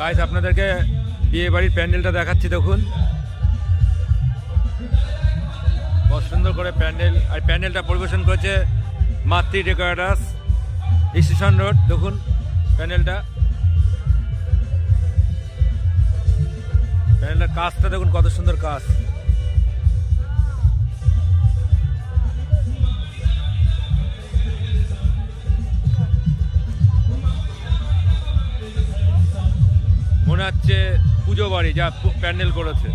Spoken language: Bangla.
গাইস আপনাদেরকে বিয়ে বাড়ির প্যান্ডেলটা দেখাচ্ছি, দেখুন কত সুন্দর করে প্যান্ডেল। আর প্যান্ডেলটা পরিবেশন করেছে মাতৃ ডেকোরেটার্স, স্টেশন রোড। দেখুন প্যান্ডেলটার কাজটা দেখুন, কত সুন্দর কাজ। মনে হচ্ছে পুজো বাড়ি যা প্যান্ডেল করেছে।